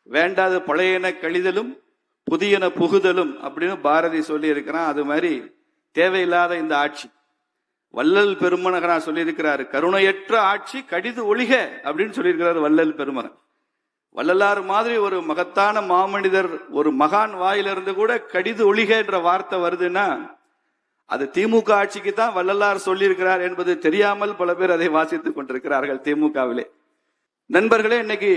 வேண்டாத பழையன கழிதலும் புதியன புகுதலும் அப்படின்னு பாரதி சொல்லி இருக்கிறான். அது மாதிரி தேவையில்லாத இந்த ஆட்சி. வள்ளல் பெருமகனா சொல்லியிருக்கிறாரு, கருணையற்ற ஆட்சி கடிது ஒழிக அப்படின்னு சொல்லியிருக்கிறாரு வள்ளல் பெருமகன். வள்ளலார் மாதிரி ஒரு மகத்தான மாமனிதர் ஒரு மகான் வாயிலிருந்து கூட கடிது ஒழிக என்ற வார்த்தை வருதுன்னா அது திமுக ஆட்சிக்கு தான் வள்ளலார் சொல்லியிருக்கிறார் என்பது தெரியாமல் பல பேர் அதை வாசித்துக் கொண்டிருக்கிறார்கள் திமுகவிலே. நண்பர்களே, இன்னைக்கு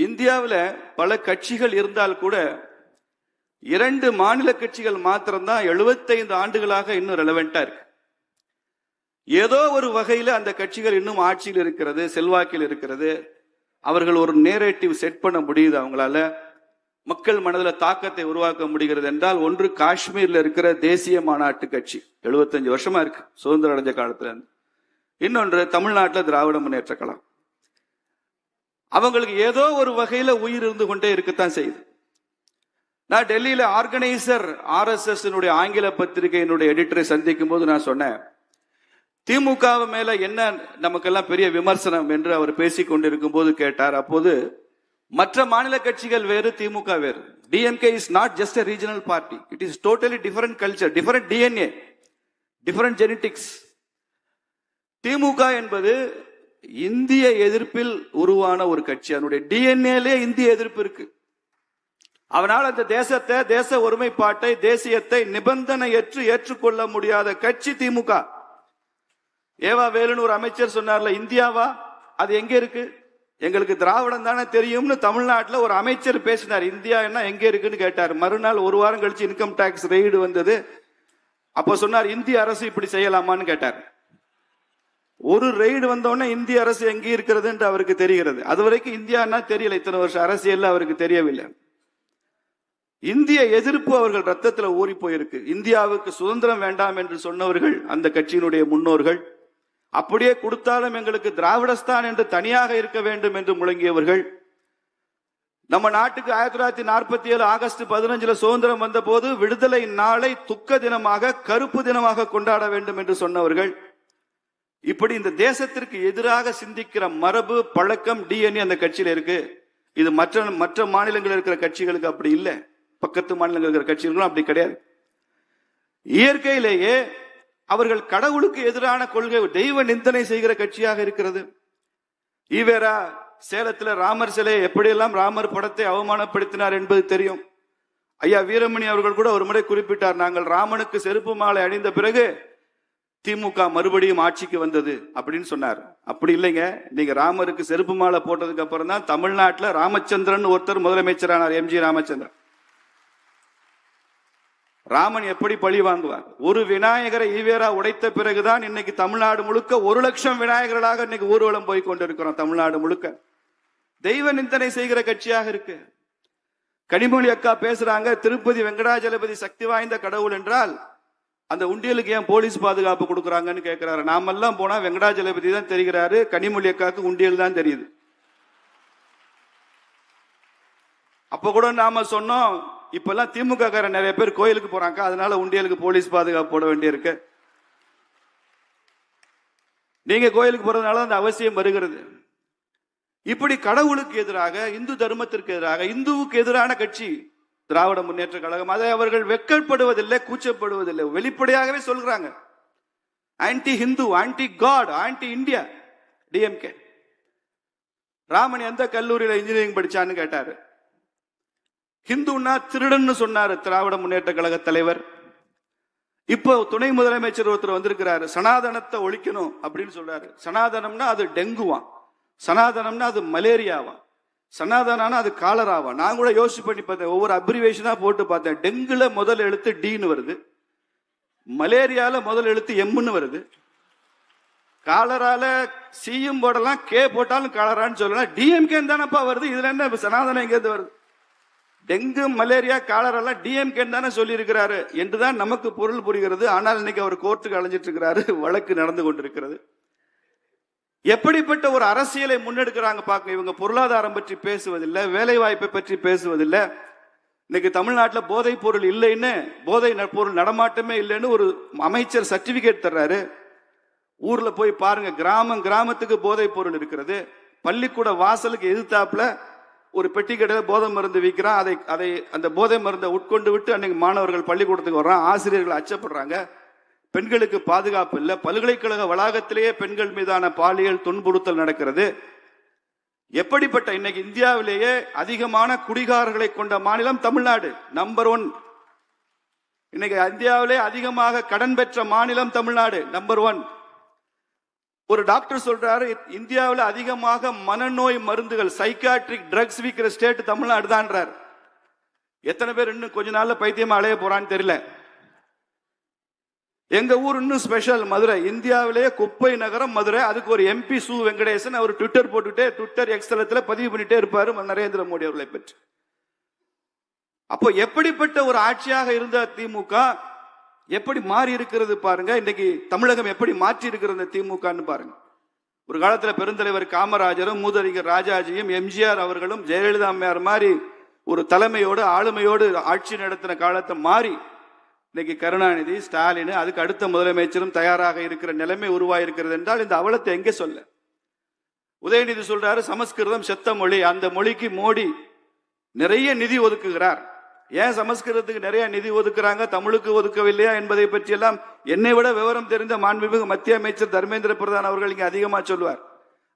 இந்தியாவில் பல கட்சிகள் இருந்தால் கூட 2 மாநில கட்சிகள் மாத்திரம்தான் 75 ஆண்டுகளாக இன்னும் ரெலவெண்டா இருக்கு. ஏதோ ஒரு வகையில அந்த கட்சிகள் இன்னும் ஆட்சியில் இருக்கிறது, செல்வாக்கில் இருக்கிறது. அவர்கள் ஒரு நேரேட்டிவ் செட் பண்ண முடியுது, அவங்களால மக்கள் மனதில் தாக்கத்தை உருவாக்க முடிகிறது என்றால் ஒன்று காஷ்மீர்ல இருக்கிற தேசிய மாநாட்டு கட்சி 75 வருஷமா இருக்கு, சுதந்திரம் அடைஞ்ச காலத்துல இருந்து. இன்னொன்று தமிழ்நாட்டில் திராவிட முன்னேற்ற கழகம். அவங்களுக்கு ஏதோ ஒரு வகையில உயிர் இருந்து கொண்டே இருக்கத்தான் செய்யுது. நான் டெல்லியில ஆர்கனைசர் RSS ஆங்கில பத்திரிகையினுடைய எடிட்டரை சந்திக்கும் போது நான் சொன்னேன், திமுக மேல என்ன நமக்கெல்லாம் பெரிய விமர்சனம் என்று அவர் பேசிக் கொண்டிருக்கும் போது கேட்டார். அப்போது மற்ற மாநில கட்சிகள் வேறு, திமுக வேறு. DMK is not just a regional party. It is totally different culture, different DNA, different genetics. திமுக என்பது இந்திய எதிர்ப்பில் உருவான ஒரு கட்சி. அதனுடைய டிஎன்ஏலே இந்திய எதிர்ப்பு இருக்கு. அவனால் அந்த தேசத்தை, தேச ஒருமைப்பாட்டை, தேசியத்தை நிபந்தனையற்று ஏற்றுக்கொள்ள முடியாத கட்சி திமுக. ஏவா வேலுன்னு ஒரு அமைச்சர் சொன்னார்ல, இந்தியாவா அது எங்க இருக்கு, எங்களுக்கு திராவிடம் தானே தெரியும்னு தமிழ்நாட்டில் ஒரு அமைச்சர் பேசினார். இந்தியா என்ன எங்க இருக்குன்னு கேட்டார். மறுநாள் ஒரு வாரம் கழிச்சு இன்கம் டாக்ஸ் ரெய்டு வந்தது. அப்போ சொன்னார், இந்திய அரசு இப்படி செய்யலாமான்னு கேட்டார். ஒரு ரெய்டு வந்தோடனே இந்திய அரசு எங்கே இருக்கிறது என்று அவருக்கு தெரிகிறது. அது வரைக்கும் இந்தியான்னா தெரியல, இத்தனை வருஷம் அரசியல் அவருக்கு தெரியவில்லை. இந்திய எதிர்ப்பு அவர்கள் ரத்தத்துல ஊறி போயிருக்கு. இந்தியாவுக்கு சுதந்திரம் வேண்டாம் என்று சொன்னவர்கள் அந்த கட்சியினுடைய முன்னோர்கள். அப்படியே கொடுத்தாலும் எங்களுக்கு திராவிடஸ்தான் என்று தனியாக இருக்க வேண்டும் என்று முழங்கியவர்கள். நம்ம நாட்டுக்கு 1947 ஆகஸ்ட் 15 சுதந்திரம் வந்த போது விடுதலை நாளை துக்க தினமாக, கருப்பு தினமாக கொண்டாட வேண்டும் என்று சொன்னவர்கள். இப்படி இந்த தேசத்திற்கு எதிராக சிந்திக்கிற மரபு, பழக்கம், DNA அந்த கட்சியில இருக்கு. இது மற்ற மாநிலங்களில் இருக்கிற கட்சிகளுக்கு அப்படி இல்லை. பக்கத்து மாநிலங்கள் இருக்கிற கட்சிகளுக்கும் அப்படி கிடையாது. இயற்கையிலேயே அவர்கள் கடவுளுக்கு எதிரான கொள்கை, தெய்வ நிந்தனை செய்கிற கட்சியாக இருக்கிறது. ஈவேரா சேலத்தில் ராமர் சிலை எப்படியெல்லாம் ராமர் படத்தை அவமானப்படுத்தினார் என்பது தெரியும். ஐயா வீரமணி அவர்கள் கூட ஒரு முறை குறிப்பிட்டார், நாங்கள் ராமனுக்கு செருப்பு மாலை அணிந்த பிறகு திமுக மறுபடியும் ஆட்சிக்கு வந்தது அப்படின்னு சொன்னார். அப்படி இல்லைங்க, நீங்க ராமருக்கு செருப்பு மாலை போட்டதுக்கு அப்புறம் தான் தமிழ்நாட்டில் ராமச்சந்திரன் ஒருத்தர் முதலமைச்சரானார், MG ராமச்சந்திரன். ராமன் எப்படி பழி வாங்குவார்? ஒரு விநாயகரை ஈவேரா உடைத்த பிறகுதான் இன்னைக்கு தமிழ்நாடு முழுக்க 1 லட்சம் விநாயகர்களாக இன்னைக்கு ஊர்வலம் போய் கொண்டிருக்கிறோம். தமிழ்நாடு முழுக்க தெய்வ நிந்தனை செய்கிற கட்சியாக இருக்கு. கனிமொழி அக்கா பேசுறாங்க, திருப்பதி வெங்கடாஜலபதி சக்தி வாய்ந்த கடவுள் என்றால் அந்த உண்டியலுக்கு ஏன் போலீஸ் பாதுகாப்பு கொடுக்குறாங்கன்னு கேட்கிறாரு. நாமெல்லாம் போனா வெங்கடாஜலபதி தான் தெரிகிறாரு, கனிமொழி அக்காவுக்கு உண்டியல் தான் தெரியுது. அப்ப கூட நாம சொன்னோம், இப்பெல்லாம் திமுக காரன் நிறைய பேர் கோயிலுக்கு போறாங்க, அதனால உண்டியலுக்கு போலீஸ் பாதுகாப்பு போட வேண்டியிருக்கு. நீங்க கோயிலுக்கு போறதுனால அந்த அவசியம் வருகிறது. இப்படி கடவுளுக்கு எதிராக, இந்து தர்மத்திற்கு எதிராக, இந்துவுக்கு எதிரான கட்சி திராவிட முன்னேற்ற கழகம். அதை அவர்கள் வெட்கப்படுவதில்லை, கூச்சப்படுவதில்லை, வெளிப்படையாகவே சொல்றாங்க. Anti Hindu, anti god, anti India DMK. Raman எந்த கல்லூரியில இன்ஜினியரிங் படிச்சான்னு கேட்டாரு. ஹிந்துன்னா திருடன்னு சொன்னாரு திராவிட முன்னேற்ற கழக தலைவர். இப்போ துணை முதலமைச்சர் ஒருத்தர் வந்திருக்கிறாரு, சனாதனத்தை ஒழிக்கணும் அப்படின்னு சொல்றாரு. சனாதனம்னா அது டெங்குவான், சனாதனம்னா அது மலேரியாவான், சனாதனா அது காலராவா. நான் கூட யோசிச்சு பண்ணி பார்த்தேன், ஒவ்வொரு அப்ரிவேஷனா போட்டு பார்த்தேன். டெங்குல முதல் எழுத்து Dன்னு வருது, மலேரியால முதல் எழுத்து Mன்னு வருது, காலரால சியும் போடலாம், K போட்டாலும் காலரான்னு சொல்லலாம். DMK தானப்பா வருது, இதுல என்ன சனாதனம் எங்கேருந்து வருது? டெங்கு, மலேரியா, காலரெல்லாம் DMK தானே சொல்லி இருக்கிறாரு என்றுதான் நமக்கு பொருள் புரிகிறது. ஆனால் இன்னைக்கு அவர் கோர்ட்டுக்கு அலைஞ்சிட்டு இருக்கிறாரு, வழக்கு நடந்து கொண்டிருக்கிறது. எப்படிப்பட்ட ஒரு அரசியலை முன்னெடுக்கிறாங்க பார்க்க. இவங்க பொருளாதாரம் பற்றி பேசுவதில்லை, வேலை வாய்ப்பை பற்றி பேசுவதில்லை. இன்னைக்கு தமிழ்நாட்டில் போதை பொருள் இல்லைன்னு, போதை பொருள் நடமாட்டமே இல்லைன்னு ஒரு அமைச்சர் சர்டிபிகேட் தர்றாரு. ஊர்ல போய் பாருங்க, கிராமத்துக்கு போதை பொருள் இருக்கிறது. பள்ளிக்கூட வாசலுக்கு எதிர்த்தாப்புல ஒரு பெட்டி கடையில் போதை மருந்து விற்கிறான். அதை அந்த போதை மருந்தை உட்கொண்டு விட்டு அன்னைக்கு மாணவர்கள் பள்ளிக்கூடத்துக்கு வர்றான். ஆசிரியர்கள் அச்சப்படுறாங்க. பெண்களுக்கு பாதுகாப்பு இல்லை. பல்கலைக்கழக வளாகத்திலேயே பெண்கள் மீதான பாலியல் துன்புறுத்தல் நடக்கிறது. எப்படிப்பட்ட இன்னைக்கு இந்தியாவிலேயே அதிகமான குடிகாரர்களை கொண்ட மாநிலம் தமிழ்நாடு, நம்பர் 1. இன்னைக்கு இந்தியாவிலே அதிகமாக கடன் பெற்ற மாநிலம் தமிழ்நாடு, நம்பர் 1. ஒரு டாக்டர் சொல்றாரு, இந்தியாவில் அதிகமாக மனநோய் மருந்துகள் சைக்காட்ரிக் ட்ரக்ஸ் விற்கிற ஸ்டேட் தமிழ்நாடு தான்றார். எத்தனை பேர் இன்னும் கொஞ்ச நாள்ல பைத்தியமா அலைய போறான்னு தெரியல. எங்க ஊர் இன்னும் ஸ்பெஷல், மதுரை. இந்தியாவிலேயே குப்பை நகரம் மதுரை. அதுக்கு ஒரு எம்பி சு வெங்கடேசன் அவர் ட்விட்டர் போட்டுட்டே, ட்விட்டர் எக்ஸ்தலத்துல பதிவு பண்ணிட்டே இருப்பாரு நரேந்திர மோடி அவர்களை பற்றி. அப்போ எப்படிப்பட்ட ஒரு ஆட்சியாக இருந்த திமுக எப்படி மாறி இருக்கிறது பாருங்க. இன்னைக்கு தமிழகம் எப்படி மாற்றி இருக்கிறது திமுகன்னு பாருங்க. ஒரு காலத்துல பெருந்தலைவர் காமராஜரும் மூதறிஞர் ராஜாஜியும் எம்ஜிஆர் அவர்களும் ஜெயலலிதா அம்மையார் மாதிரி ஒரு தலைமையோடு ஆளுமையோடு ஆட்சி நடத்தின காலத்தை மாறி இன்னைக்கு கருணாநிதி, ஸ்டாலின், அதுக்கு அடுத்த முதலமைச்சரும் தயாராக இருக்கிற நிலைமை உருவாயிருக்கிறது என்றால் இந்த அவலத்தை எங்கே சொல்ல? உதயநிதி சொல்றாரு சமஸ்கிருதம் செத்த மொழி, அந்த மொழிக்கு மோடி நிறைய நிதி ஒதுக்குகிறார். ஏன் சமஸ்கிருதத்துக்கு நிறைய நிதி ஒதுக்குறாங்க, தமிழுக்கு ஒதுக்கவில்லையா என்பதை பற்றி எல்லாம் என்னை விட விவரம் தெரிந்த மாண்புமிகு மத்திய அமைச்சர் தர்மேந்திர பிரதான் அவர்கள் இங்க அதிகமா சொல்லுவார்.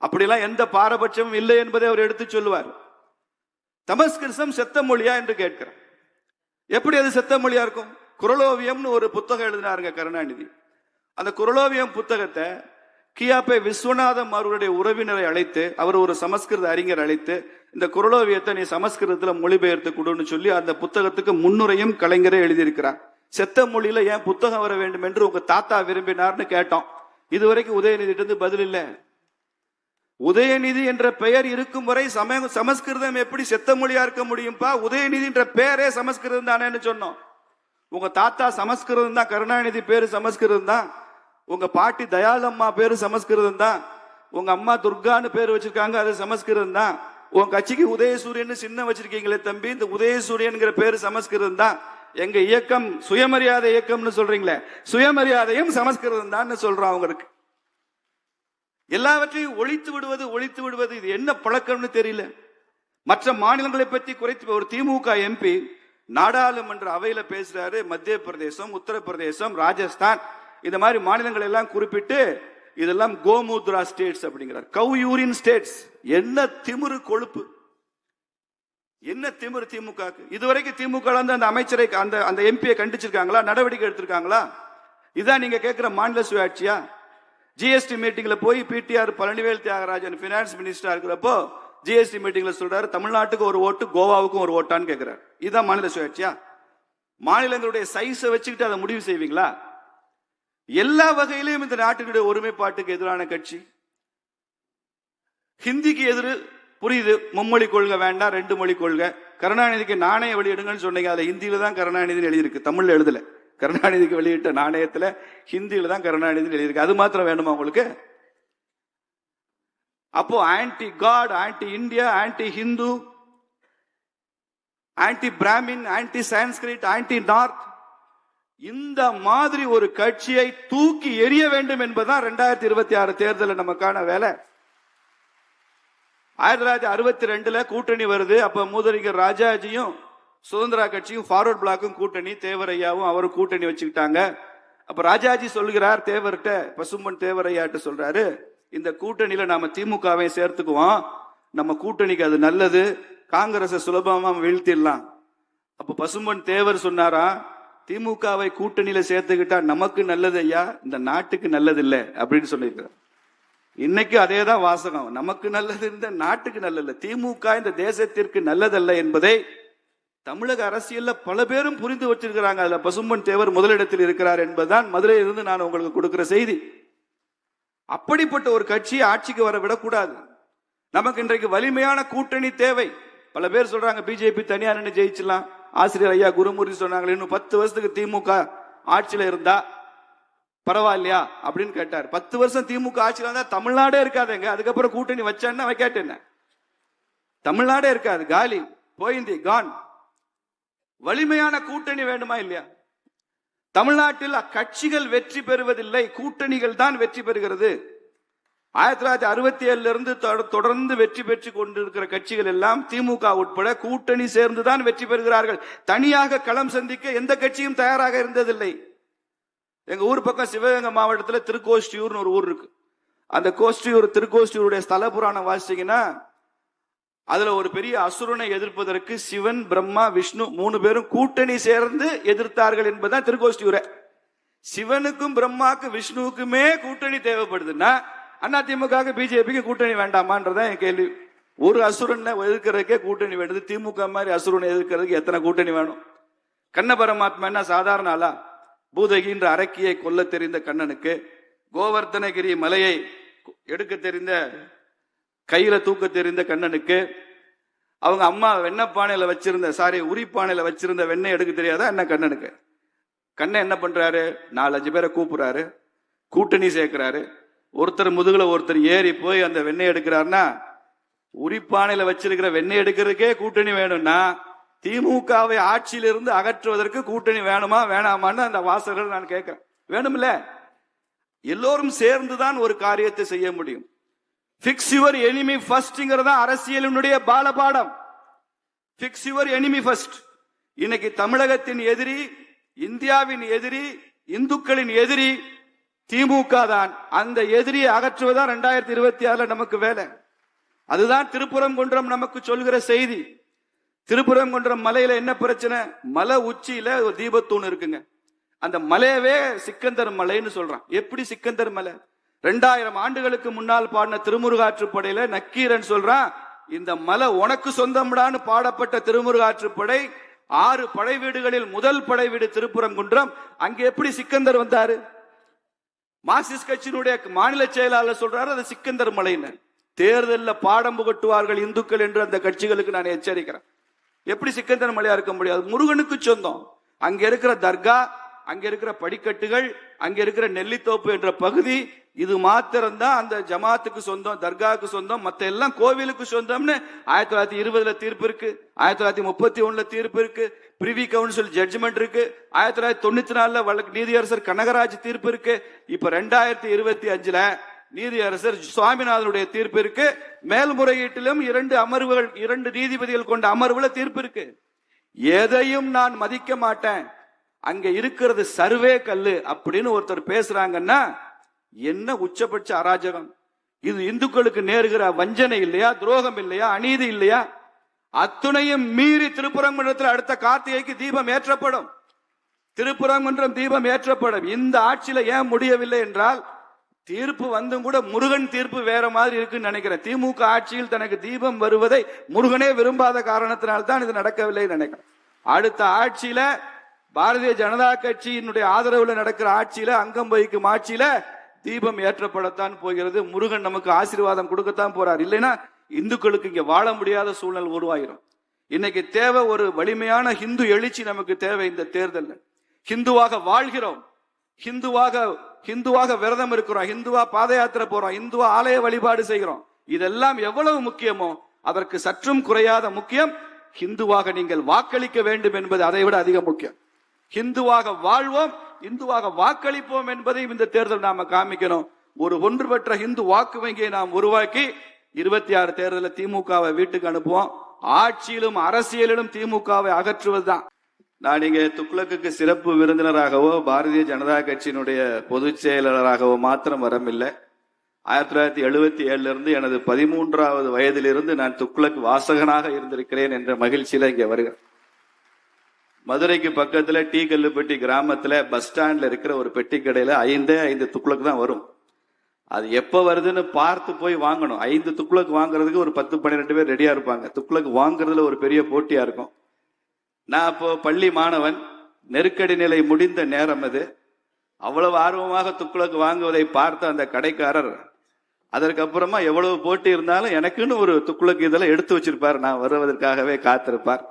அப்படிலாம் எந்த பாரபட்சமும் இல்லை என்பதை அவர் எடுத்து சொல்லுவார். சமஸ்கிருதம் செத்த மொழியா என்று கேட்கிறார். எப்படி அது செத்த மொழியா இருக்கும்? குரலோவியம்னு ஒரு புத்தகம் எழுதினாருங்க கருணாநிதி. அந்த குரலோவியம் புத்தகத்தை கியாபே விஸ்வநாதம் அவருடைய உறவினரை அழைத்து, அவர் ஒரு சமஸ்கிருத அறிஞர் அழைத்து, இந்த குரலோவியத்தை நீ சமஸ்கிருதத்துல மொழிபெயர்த்து கொடுன்னு சொல்லி அந்த புத்தகத்துக்கு முன்னுரையும் கலைஞரே எழுதியிருக்கிறார். செத்த மொழியில ஏன் புத்தகம் வர வேண்டும் என்று உங்க தாத்தா விரும்பினார்னு கேட்டோம். இதுவரைக்கும் உதயநிதி பதில் இல்லை. உதயநிதி என்ற பெயர் இருக்கும் வரை சமஸ்கிருதம் எப்படி செத்த மொழியா இருக்க முடியும்பா? உதயநிதி என்ற பெயரே சமஸ்கிருதம் தானேன்னு சொன்னோம். உங்க தாத்தா சமஸ்கிருதம் தான், கருணாநிதி பேரு சமஸ்கிருதம் தான், உங்க பாட்டி தயாளம்மா பேரு சமஸ்கிருதம் தான், உங்க அம்மா துர்கான்னு பேரு வச்சிருக்காங்க, அது சமஸ்கிருதம் தான். உங்க கட்சிக்கு உதயசூரியன் சின்ன வச்சிருக்கீங்களே தம்பி, இந்த உதயசூரியன் பேரு சமஸ்கிருதம் தான். எங்க இயக்கம் சுயமரியாதை இயக்கம்னு சொல்றீங்களே, சுயமரியாதையும் சமஸ்கிருதம் தான் சொல்றோம். அவங்களுக்கு எல்லாவற்றையும் ஒழித்து விடுவது இது என்ன பழக்கம்னு தெரியல. மற்ற மாநிலங்களை பற்றி குறைத்து ஒரு திமுக எம்பி நாடாளுமன்ற அவையில பேசுறாரு. மத்திய பிரதேசம், உத்தரப்பிரதேசம், ராஜஸ்தான் இந்த மாதிரி மாநிலங்கள் எல்லாம் குறிப்பிட்டு இதெல்லாம் கோமுத்ரா ஸ்டேட்ஸ் அப்படிங்கிறார். கவ் யூரின் ஸ்டேட்ஸ். என்ன திமிரு கொழுப்பு, என்ன திமிரு திமுக. இதுவரைக்கும் திமுக அந்த அமைச்சரை அந்த எம்பியை கண்டிச்சிருக்காங்களா? நடவடிக்கை எடுத்திருக்காங்களா? இதான் நீங்க கேட்கிற மாநில சுயாட்சியா? ஜிஎஸ்டி மீட்டிங்ல போய் பிடிஆர் பழனிவேல் தியாகராஜன் பினான்ஸ் மினிஸ்டரா இருக்கிறப்போ ஜிஎஸ்டி மீட்டிங்ல சொல்றாரு தமிழ்நாட்டுக்கு ஒரு ஓட்டு, கோவாவுக்கும் ஒரு ஓட்டான்னு கேட்கிறார். இதுதான் மாநில சுயாட்சியா? மாநிலங்களுடைய சைஸை வச்சுக்கிட்டு அதை முடிவு செய்வீங்களா? எல்லா வகையிலும் இந்த நாட்டினுடைய ஒருமைப்பாட்டுக்கு எதிரான கட்சி. ஹிந்திக்கு எதிர் புரியுது, மும்மொழி கொள்கை வேண்டாம், 2 மொழி கொள்கை. கருணாநிதிக்கு நாணய வெளியிடுங்கன்னு சொன்னீங்க, அதுல ஹிந்தியில தான் கருணாநிதி எழுதியிருக்கு, தமிழ்ல எழுதல. கருணாநிதிக்கு வெளியிட்ட நாணயத்துல ஹிந்தியில தான் கருணாநிதி எழுதியிருக்கு. அது மாத்திரம் வேணுமா உங்களுக்கு? அப்போ anti god, anti India, anti Hindu, anti Brahmin, anti Sanskrit, anti north, இந்த மாதிரி ஒரு கட்சியை தூக்கி எறிய வேண்டும் என்பதுதான் 2026 தேர்தலில் நமக்கான வேலை. 1962 கூட்டணி வருது. அப்ப மூதறிஞர் ராஜாஜியும் சுதந்திரா கட்சியும் ஃபார்வர்ட் பிளாக்கும் கூட்டணி, தேவரையாவும் அவரும் கூட்டணி வச்சுக்கிட்டாங்க. அப்ப ராஜாஜி சொல்கிறார் தேவர்கிட்ட, பசும்பன் தேவரையாட்ட சொல்றாரு, இந்த கூட்டணியில நாம திமுகவை சேர்த்துக்குவோம், நம்ம கூட்டணிக்கு அது நல்லது, காங்கிரஸை சுலபமா வீழ்த்திடலாம். அப்ப பசும்பன் தேவர் சொன்னாரா, திமுகவை கூட்டணியில சேர்த்துக்கிட்டா நமக்கு நல்லது ஐயா, இந்த நாட்டுக்கு நல்லது இல்லை அப்படின்னு சொல்லியிருக்கிறார். இன்னைக்கு அதே தான் வாசகம், நமக்கு நல்லது, இந்த நாட்டுக்கு நல்லது, திமுக இந்த தேசத்திற்கு நல்லதல்ல என்பதை தமிழக அரசியல்ல பல பேரும் புரிந்து வச்சிருக்கிறாங்க. அதுல பசும்பன் தேவர் முதலிடத்தில் இருக்கிறார் என்பதுதான் மதுரையில் இருந்து நான் உங்களுக்கு கொடுக்கிற செய்தி. அப்படிப்பட்ட ஒரு கட்சியை ஆட்சிக்கு வர விடக்கூடாது. நமக்கு இன்றைக்கு வலிமையான கூட்டணி தேவை. பல பேர் சொல்றாங்க பிஜேபி தனியா நின்று ஜெயிச்சிடலாம். ஆசிரியர் ஐயா குருமூர்த்தி சொன்னாங்க, இன்னும் 10 வருஷத்துக்கு திமுக ஆட்சியில இருந்தா பரவாயில்லையா அப்படின்னு கேட்டார். 10 வருஷம் திமுக ஆட்சியில இருந்தா தமிழ்நாடே இருக்காதுங்க. அதுக்கப்புறம் கூட்டணி வச்சான்னா வைக்காட்டேன், தமிழ்நாடே இருக்காது, காலி, போயிந்தி, கான். வலிமையான கூட்டணி வேண்டுமா இல்லையா? தமிழ்நாட்டில் கட்சிகள் வெற்றி பெறுவதில்லை, கூட்டணிகள் தான் வெற்றி பெறுகிறது. 1967 இருந்து தொடர்ந்து வெற்றி பெற்று கொண்டிருக்கிற கட்சிகள் எல்லாம் திமுக உட்பட கூட்டணி சேர்ந்துதான் வெற்றி பெறுகிறார்கள். தனியாக களம் சந்திக்க எந்த கட்சியும் தயாராக இருந்ததில்லை. எங்க ஊர் பக்கம் சிவகங்கை மாவட்டத்தில் திருக்கோஷ்டியூர்னு ஒரு ஊர் இருக்கு. அந்த திருக்கோஷ்டியூருடைய ஸ்தல புராணம் வாசிச்சீங்கன்னா அதுல ஒரு பெரிய அசுரனை எதிர்ப்பதற்கு சிவன், பிரம்மா, விஷ்ணு 3 பேரும் கூட்டணி சேர்ந்து எதிர்த்தார்கள் என்பதுதான் திருக்கோஷ்டியூரை. சிவனுக்கும் பிரம்மாக்கும் விஷ்ணுவுக்குமே கூட்டணி தேவைப்படுதுன்னா அதிமுக பிஜேபிக்கு கூட்டணி வேண்டாமான்றதான் என் கேள்வி. ஒரு அசுரனை எதிர்க்கிறதுக்கே கூட்டணி வேண்டுது. திமுக மாதிரி அசுரனை எதிர்க்கிறதுக்கு எத்தனை கூட்டணி வேணும்? கண்ண பரமாத்மா என்ன சாதாரண ஆளா? பூதகின்ற அரக்கியை கொல்ல தெரிந்த கண்ணனுக்கு, கோவர்த்தனகிரி மலையை எடுக்க தெரிந்த, கையில தூக்க தெரிந்த கண்ணனுக்கு, அவங்க அம்மா வெண்ணப்பானையில வச்சிருந்த உரிப்பானையில வச்சிருந்த வெண்ணெய் எடுக்க தெரியாதா என்ன கண்ணனுக்கு? கண்ணன் என்ன பண்றாரு? 4-5 பேரை கூப்பிடுறாரு, கூட்டணி சேர்க்கிறாரு. ஒருத்தர் முதுகுல ஒருத்தர் ஏறி போய் அந்த வெண்ணெய் எடுக்கிறாருன்னா, உரிப்பானையில வச்சிருக்கிற வெண்ணெய் எடுக்கிறதுக்கே கூட்டணி வேணும்னா திமுகவை ஆட்சியிலிருந்து அகற்றுவதற்கு கூட்டணி வேணுமா வேணாமான்னு அந்த வாசகர்கள் நான் கேட்கிறேன். வேணும்ல? எல்லோரும் சேர்ந்துதான் ஒரு காரியத்தை செய்ய முடியும். பிக்ஸ் யுவர் எனிமி ஃபர்ஸ்ட்ங்கிறதா அரசியலினுடைய பாலபாடம். Fix your enemy first. இன்னைக்கு தமிழகத்தின் எதிரி, இந்தியாவின் எதிரி, இந்துக்களின் எதிரி திமுக தான். அந்த எதிரியை அகற்றுவதா 2026 நமக்கு வேலை. அதுதான் திருப்பரங்குன்றம் நமக்கு சொல்கிற செய்தி. திருப்பரங்குன்றம் மலையில என்ன பிரச்சனை? மலை உச்சியில ஒரு தீபத்தூண் இருக்குங்க. அந்த மலையவே சிக்கந்தர் மலைன்னு சொல்றான். எப்படி சிக்கந்தர் மலை? 2000 ஆண்டுகளுக்கு முன்னால் பாடின திருமுருகாற்றுப்படையில நக்கீரன் சொல்றான், இந்த மலை உனக்கு சொந்தம்டான்னு பாடப்பட்ட திருமுருகாற்றுப்படை 6 படை வீடுகளில் முதல் படை வீடு திருப்பரங்குன்றம். அங்க எப்படி சிக்கந்தர் வந்தாரு? மார்க்சிஸ்ட் கட்சியினுடைய மாநில செயலாளர் சொல்றாரு அது சிக்கந்தர் மலைன்னு. தேர்தலில் பாடம் புகட்டுவார்கள் இந்துக்கள் என்று அந்த கட்சிகளுக்கு நான் எச்சரிக்கிறேன். எப்படி சிக்கந்தர் மலையா இருக்க முடியாது? முருகனுக்கு சொந்தம். அங்க இருக்கிற தர்கா, அங்க இருக்கிற படிக்கட்டுகள், அங்க இருக்கிற நெல்லித்தோப்பு என்ற பகுதி, இது மாத்திரம்தான் அந்த ஜமாத்துக்கு சொந்தம், தர்காவுக்கு சொந்தம். மத்த எல்லாம் கோவிலுக்கு சொந்தம்னு 1920 தீர்ப்பு இருக்கு, 1931 தீர்ப்பு இருக்கு, பிரிவி கவுன்சில் ஜட்ஜ்மெண்ட் இருக்கு, 1994 நீதியரசர் கனகராஜ் தீர்ப்பு இருக்கு, இப்ப 2025 நீதியரசர் சுவாமிநாதனுடைய தீர்ப்பு இருக்கு. மேல்முறையீட்டிலும் 2 நீதிபதிகள் கொண்ட அமர்வுல தீர்ப்பு இருக்கு. எதையும் நான் மதிக்க மாட்டேன், அங்க இருக்கிறது சர்வே கல்லு அப்படின்னு ஒருத்தர் பேசுறாங்கன்னா என்ன உச்சபட்ச அராஜகம் இது? இந்துக்களுக்கு நேருகிற வஞ்சனை இல்லையா? துரோகம் இல்லையா? அநீதி இல்லையா? அத்துணையும் மீறி திருப்பரங்குன்றத்தில் அடுத்த கார்த்திகைக்கு தீபம் ஏற்றப்படும். திருப்பரங்குன்றம் தீபம் ஏற்றப்படும். இந்த ஆட்சியில ஏன் முடியவில்லை என்றால், தீர்ப்பு வந்தும் கூட முருகன் தீர்ப்பு வேற மாதிரி இருக்குன்னு நினைக்கிறேன். திமுக ஆட்சியில் தனக்கு தீபம் வருவதை முருகனே விரும்பாத காரணத்தினால்தான் இது நடக்கவில்லை நினைக்கிறேன். அடுத்த ஆட்சியில பாரதிய ஜனதா கட்சியினுடைய ஆதரவுல நடக்கிற ஆட்சியில, அங்கம் வகிக்கும் ஆட்சியில தீபம் ஏற்றப்படத்தான் போகிறது. முருகன் நமக்கு ஆசீர்வாதம் கொடுக்கத்தான் போறார். இல்லைன்னா இந்துக்களுக்கு இங்க வாழ முடியாத சூழ்நிலை உருவாயிரும். இன்னைக்கு தேவை ஒரு வலிமையான ஹிந்து எழுச்சி நமக்கு தேவை. இந்த தேர்தல் ஹிந்துவாக வாழ்கிறோம், ஹிந்துவாக விரதம் இருக்கிறோம், ஹிந்துவா பாத யாத்திரை போறோம், இந்துவா ஆலய வழிபாடு செய்கிறோம். இதெல்லாம் எவ்வளவு முக்கியமோ அதற்கு சற்றும் குறையாத முக்கியம் ஹிந்துவாக நீங்கள் வாக்களிக்க வேண்டும் என்பது அதை விட அதிக முக்கியம். ஹிந்துவாக வாழ்வோம், இந்துவாக வாக்களிப்போம் என்பதையும் இந்த தேர்தல் நாம காமிக்கணும். ஒரு ஒன்றுபட்ட ஹிந்து வாக்கு வங்கியை நாம் உருவாக்கி 26 தேர்தலில் திமுகவை வீட்டுக்கு அனுப்புவோம். ஆட்சியிலும் அரசியலிலும் திமுகவை அகற்றுவதுதான். நான் இங்கே துக்ளக்கு சிறப்பு விருந்தினராகவோ பாரதிய ஜனதா கட்சியினுடைய பொதுச் செயலாளராகவோ மாத்திரம் வரமில்லை. 1977 இருந்து எனது 13வது வயதிலிருந்து நான் துக்ளக் வாசகனாக இருந்திருக்கிறேன் என்ற மகிழ்ச்சியில இங்க வருகிறேன். மதுரைக்கு பக்கத்துல டீ கல்லுப்பட்டி கிராமத்துல பஸ் ஸ்டாண்ட்ல இருக்கிற ஒரு பெட்டி கடையில 5 துக்ளக் தான் வரும். அது எப்ப வருதுன்னு பார்த்து போய் வாங்கணும். 5 துக்ளக் வாங்குறதுக்கு ஒரு 10-12 பேர் ரெடியா இருப்பாங்க. துக்ளக் வாங்குறதுல ஒரு பெரிய போட்டியா இருக்கும். நான் அப்போ பள்ளி மாணவன், நெருக்கடி நிலை முடிந்த நேரம் அது. அவ்வளவு ஆர்வமாக துக்ளக் வாங்குவதை பார்த்த அந்த கடைக்காரர் அதற்கப்புறமா எவ்வளவு போட்டி இருந்தாலும் எனக்குன்னு ஒரு துக்ளக் இதெல்லாம் எடுத்து வச்சிருப்பார். நான் வருவதற்காகவே காத்திருப்பார்.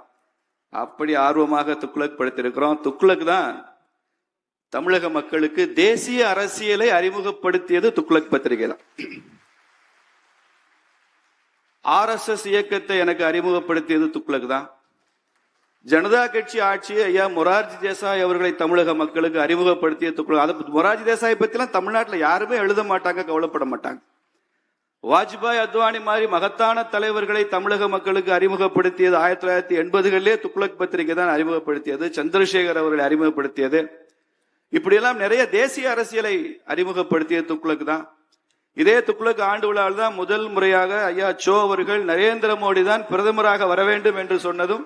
அப்படி ஆர்வமாக துக்ளக் படித்திருக்கிறோம். துக்ளக் தான் தமிழக மக்களுக்கு தேசிய அரசியலை அறிமுகப்படுத்தியது. துக்ளக் பத்திரிகை தான். RSS இயக்கத்தை எனக்கு அறிமுகப்படுத்தியது துக்ளக் தான். ஜனதா கட்சி ஆட்சியை ஐயா மொரார்ஜி தேசாய் அவர்களை தமிழக மக்களுக்கு அறிமுகப்படுத்திய துக்ளக். அது மொரார்ஜி தேசாய் பத்திலாம் தமிழ்நாட்டில் யாருமே எழுத மாட்டாங்க, கவலைப்பட மாட்டாங்க. வாஜ்பாய், அத்வானி மாதிரி மகத்தான தலைவர்களை தமிழக மக்களுக்கு அறிமுகப்படுத்தியது 1980களிலே துக்ளக் பத்திரிகை தான் அறிமுகப்படுத்தியது. சந்திரசேகர் அவர்களை அறிமுகப்படுத்தியது. இப்படியெல்லாம் நிறைய தேசிய அரசியலை அறிமுகப்படுத்திய துக்ளக் தான். இதே துக்ளக் ஆண்டு விழாவில் தான் முதல் முறையாக ஐயா சோ அவர்கள் நரேந்திர மோடி தான் பிரதமராக வர வேண்டும் என்று சொன்னதும்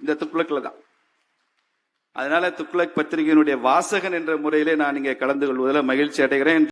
இந்த துக்ளக்ல தான். அதனால துக்ளக் பத்திரிகையினுடைய வாசகன் என்ற முறையிலே நான் இங்கே கலந்து கொள்வதில் மகிழ்ச்சி அடைகிறேன்.